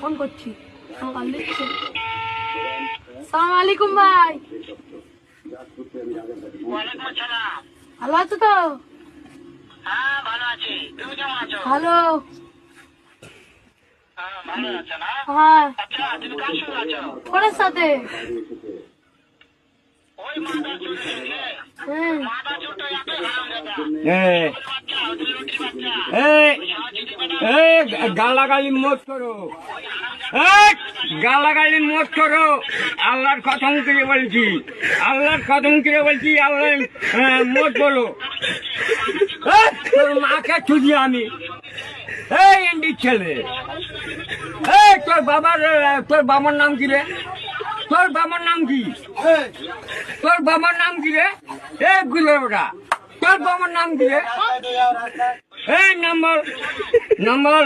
Phone করছি। সালাম আলাইকুম ভাই। ভালো আছো তো? হ্যাঁ ভালো আছি, তুমি কেমন আছো? ভালো। ভালো আছো না? হ্যাঁ। আচ্ছা তুমি কার সঙ্গে আছো? ফোনের সাথে। ওই মাথা চুট এসেছে, হ্যাঁ। মাথা চুট এত হারামজাদা। বাচ্চা ওদের রুটির বাচ্চা সাহায্য বেটা। গালাগালি মত করো, গালাগালি মত করো। আল্লাহর কথম করে বলছি, আল্লাহর কথম করে বলছি, আল্লাহ মত বলো। তোর মাকে ছুটি আমি, এই এন্ডির ছেলে। এই তোর বাবার নাম কি রে? তোর বাবার নাম কি? তোর বাবার নাম কি রে? এ গুলোরা, তোর বাবার নাম কি রে? এই নাম্বার